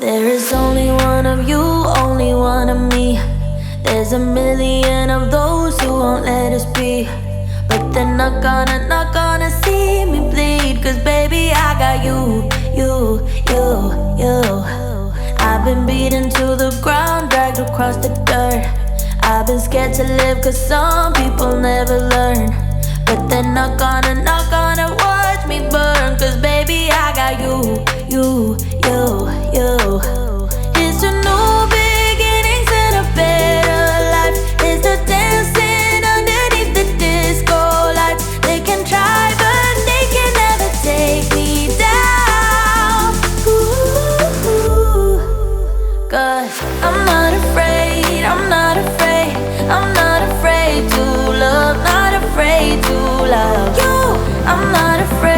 There is only one of you, only one of me. There's a million of those who won't let us be. But they're not gonna see me bleed. Cause baby, I got you. I've been beaten to the ground, dragged across the dirt. I've been scared to live cause some people never learn. But they're not gonna watch me burn. Cause baby, I got you. Here's to new beginnings and a better life. Here's to dancing underneath the disco lights. They can try but they can never take me down. Ooh, cause I'm not afraid, I'm not afraid, I'm not afraid to love, not afraid to love you. I'm not afraid.